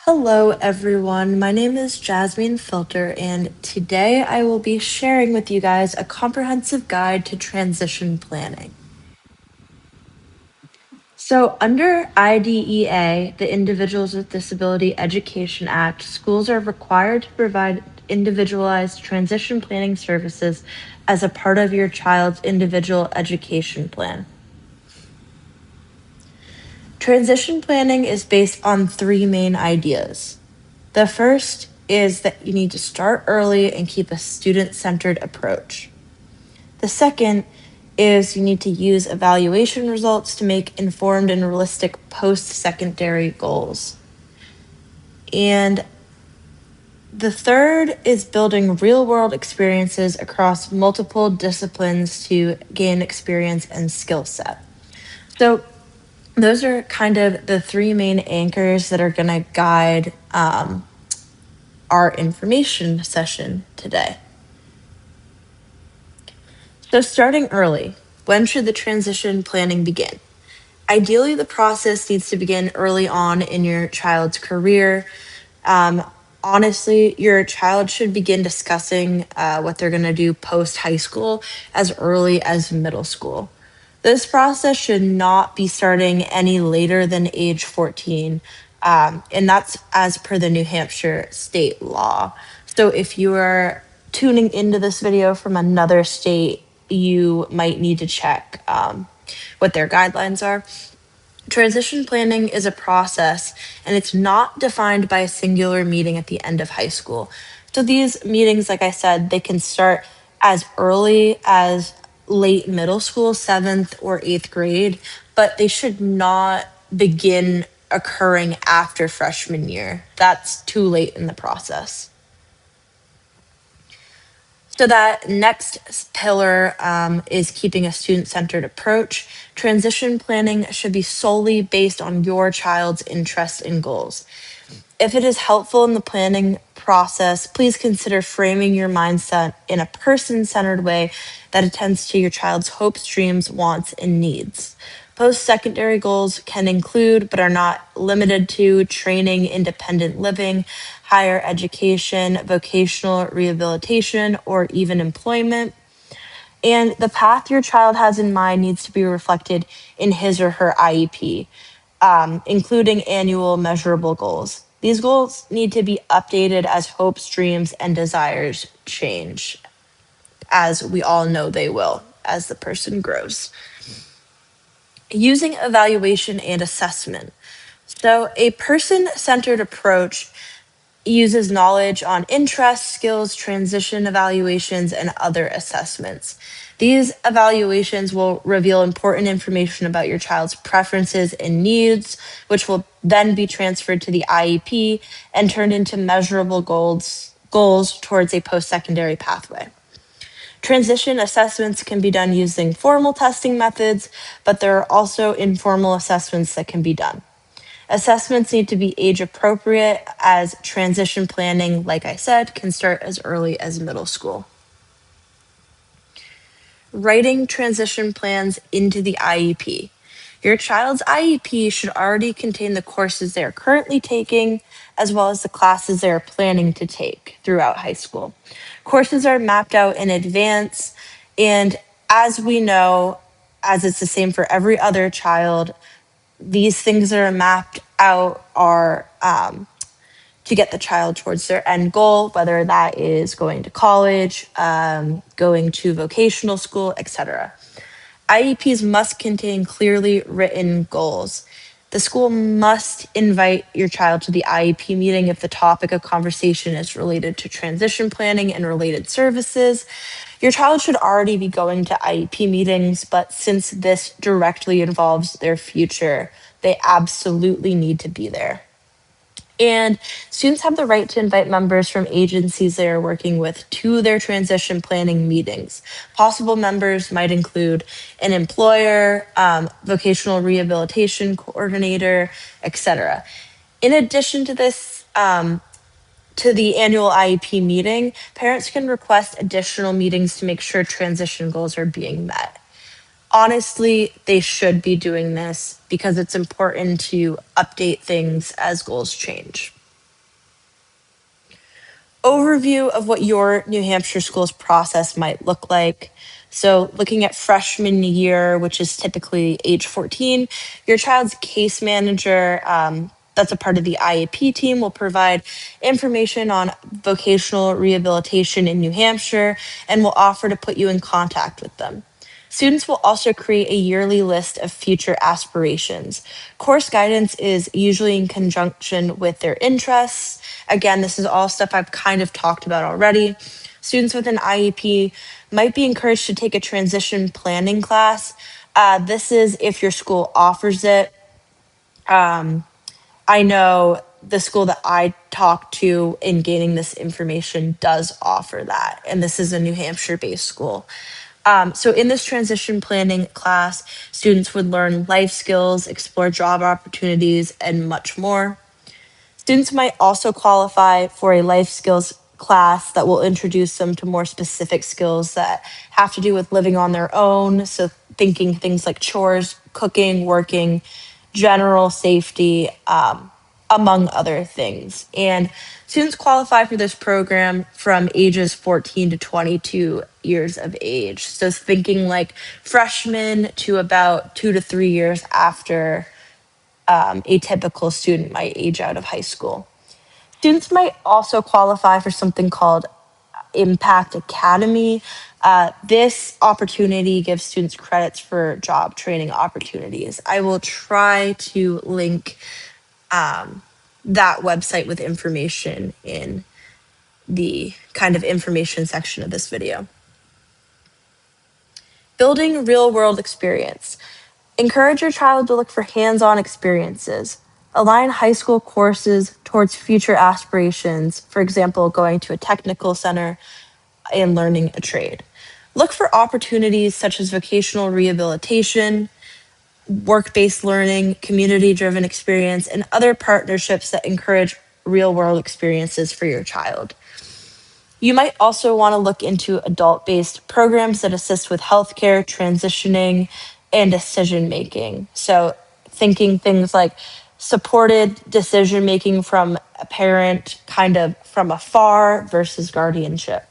Hello, everyone. My name is Jasmine Filter, and today I will be sharing with you guys a comprehensive guide to transition planning. So, under IDEA, the Individuals with Disability Education Act, schools are required to provide individualized transition planning services as a part of your child's individual education plan. Transition planning is based on three main ideas. The first is that you need to start early and keep a student-centered approach. The second is you need to use evaluation results to make informed and realistic post-secondary goals. And the third is building real-world experiences across multiple disciplines to gain experience and skill set. So those are kind of the three main anchors that are going to guide our information session today. So starting early, when should the transition planning begin? Ideally, the process needs to begin early on in your child's career. Honestly, your child should begin discussing what they're going to do post high school as early as middle school. This process should not be starting any later than age 14, and that's as per the New Hampshire state law. So if you are tuning into this video from another state, you might need to check what their guidelines are. Transition planning is a process, and it's not defined by a singular meeting at the end of high school. So these meetings, like I said, they can start as early as late middle school, 7th or 8th grade, but they should not begin occurring after freshman year. That's too late in the process. So that next pillar is keeping a student-centered approach. Transition planning should be solely based on your child's interests and goals. If it is helpful in the planning process, please consider framing your mindset in a person-centered way that attends to your child's hopes, dreams, wants, and needs. Post-secondary goals can include, but are not limited to, training, independent living, higher education, vocational rehabilitation, or even employment. And the path your child has in mind needs to be reflected in his or her IEP, including annual measurable goals. These goals need to be updated as hopes, dreams, and desires change, as we all know they will as the person grows. Using evaluation and assessment. So, a person centered approach uses knowledge on interests, skills, transition evaluations, and other assessments. These evaluations will reveal important information about your child's preferences and needs, which will then be transferred to the IEP and turned into measurable goals towards a post-secondary pathway. Transition assessments can be done using formal testing methods, but there are also informal assessments that can be done. Assessments need to be age appropriate, as transition planning, like I said, can start as early as middle school. Writing transition plans into the IEP. Your child's IEP should already contain the courses they are currently taking, as well as the classes they are planning to take throughout high school. Courses are mapped out in advance, and as we know, as it's the same for every other child, these things that are mapped out are to get the child towards their end goal, whether that is going to college, going to vocational school, etc. IEPs must contain clearly written goals. The school must invite your child to the IEP meeting if the topic of conversation is related to transition planning and related services. Your child should already be going to IEP meetings, but since this directly involves their future, they absolutely need to be there. And students have the right to invite members from agencies they are working with to their transition planning meetings. Possible members might include an employer, vocational rehabilitation coordinator, etc. In addition to this, to the annual IEP meeting, parents can request additional meetings to make sure transition goals are being met. Honestly, they should be doing this because it's important to update things as goals change. overview of what your New Hampshire schools process might look like. So, looking at freshman year, which is typically age 14, your child's case manager, that's a part of the IEP team, will provide information on vocational rehabilitation in New Hampshire and will offer to put you in contact with them. Students will also create a yearly list of future aspirations. Course guidance is usually in conjunction with their interests. Again, this is all stuff I've kind of talked about already. Students with an IEP might be encouraged to take a transition planning class. This is if your school offers it. I know the school that I talked to in gaining this information does offer that, and this is a New Hampshire based school. So, in this transition planning class, students would learn life skills, explore job opportunities, and much more. Students might also qualify for a life skills class that will introduce them to more specific skills that have to do with living on their own. So, thinking things like chores, cooking, working, general safety, among other things. And students qualify for this program from ages 14 to 22 years of age. So, thinking like freshmen to about 2 to 3 years after a typical student might age out of high school. Students might also qualify for something called Impact Academy. This opportunity gives students credits for job training opportunities. I will try to link that website with information in the kind of information section of this video. Building real world experience. Encourage your child to look for hands on experiences. Align high school courses towards future aspirations, for example, going to a technical center and learning a trade. Look for opportunities such as vocational rehabilitation, work based learning, community driven experience, and other partnerships that encourage real world experiences for your child. You might also want to look into adult based programs that assist with healthcare, transitioning, and decision making. So, thinking things like supported decision making from a parent, kind of from afar versus guardianship.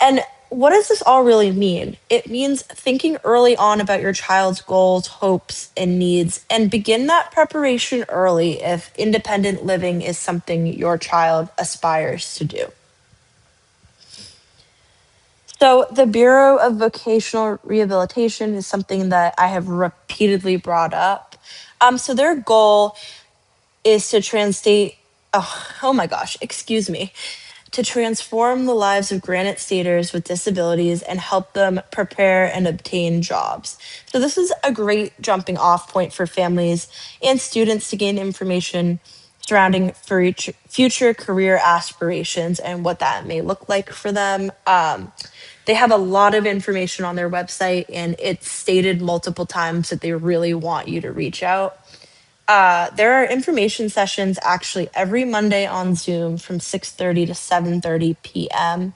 And what does this all really mean? It means thinking early on about your child's goals, hopes, and needs, and begin that preparation early if independent living is something your child aspires to do. So, the Bureau of Vocational Rehabilitation is something that I have repeatedly brought up. So, their goal is to oh my gosh, excuse me, to transform the lives of Granite Staters with disabilities and help them prepare and obtain jobs. So, this is a great jumping off point for families and students to gain information surrounding for each future career aspirations and what that may look like for them. They have a lot of information on their website, and it's stated multiple times that they really want you to reach out. There are information sessions actually every Monday on Zoom from 6:30 to 7:30 p.m.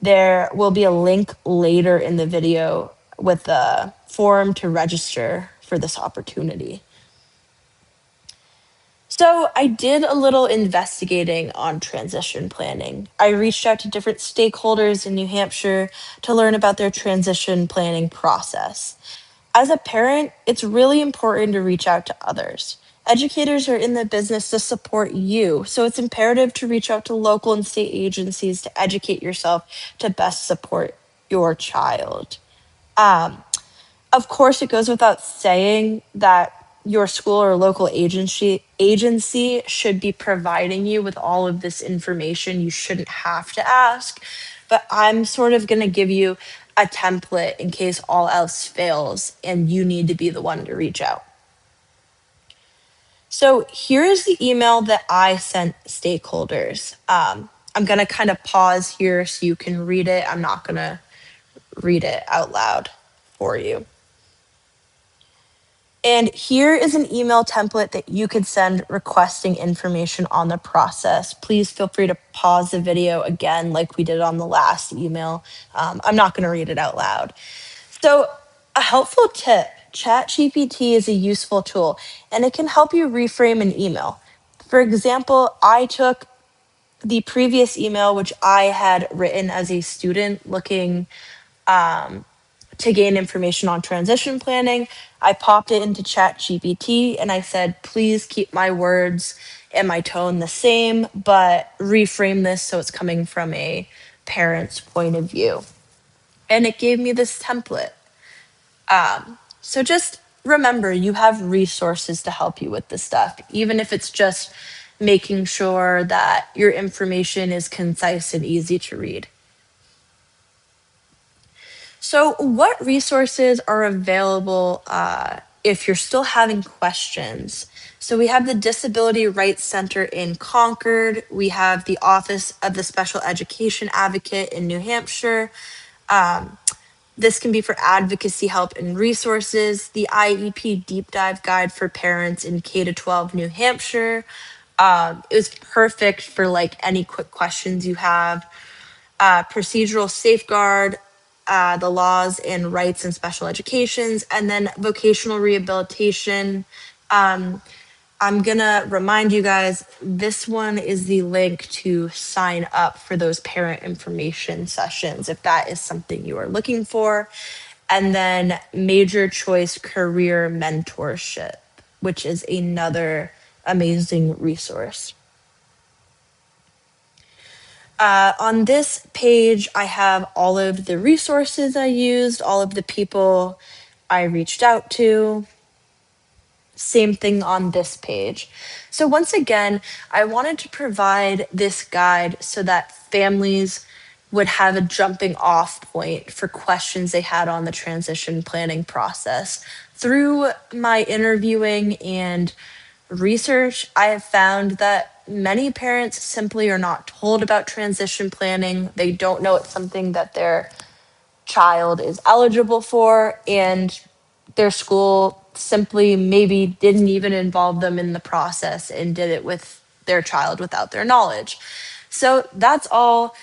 There will be a link later in the video with the form to register for this opportunity. So, I did a little investigating on transition planning. I reached out to different stakeholders in New Hampshire to learn about their transition planning process. As a parent, it's really important to reach out to others. Educators are in the business to support you, so it's imperative to reach out to local and state agencies to educate yourself to best support your child. Um, of course, it goes without saying that your school or local agency should be providing you with all of this information. You shouldn't have to ask, but I'm sort of going to give you a template in case all else fails and you need to be the one to reach out. So here is the email that I sent stakeholders. I'm going to kind of pause here so you can read it. I'm not going to read it out loud for you. And here is an email template that you could send requesting information on the process. Please feel free to pause the video again, like we did on the last email. I'm not going to read it out loud. So, a helpful tip: ChatGPT is a useful tool and it can help you reframe an email. For example, I took the previous email, which I had written as a student looking to gain information on transition planning, I popped it into ChatGPT and I said, please keep my words and my tone the same, but reframe this so it's coming from a parent's point of view. And it gave me this template. So just remember, you have resources to help you with this stuff, even if it's just making sure that your information is concise and easy to read. So, what resources are available if you're still having questions? So, we have the Disability Rights Center in Concord. We have the Office of the Special Education Advocate in New Hampshire. This can be for advocacy help and resources. The IEP Deep Dive Guide for Parents in K to 12 New Hampshire. It was perfect for like any quick questions you have. Procedural safeguard, the laws and rights in special educations, and then vocational rehabilitation. I'm gonna remind you guys, this one is the link to sign up for those parent information sessions if that is something you are looking for. And then major choice career mentorship, which is another amazing resource. On this page, I have all of the resources I used, all of the people I reached out to. Same thing on this page. So, once again, I wanted to provide this guide so that families would have a jumping off point for questions they had on the transition planning process. Through my interviewing and research, I have found that many parents simply are not told about transition planning. They don't know it's something that their child is eligible for, and their school simply maybe didn't even involve them in the process and did it with their child without their knowledge. So that's all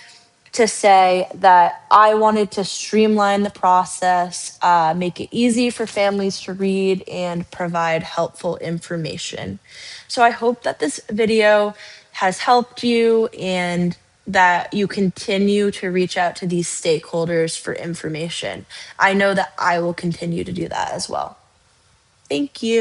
to say that I wanted to streamline the process, make it easy for families to read, and provide helpful information. So I hope that this video has helped you and that you continue to reach out to these stakeholders for information. I know that I will continue to do that as well. Thank you.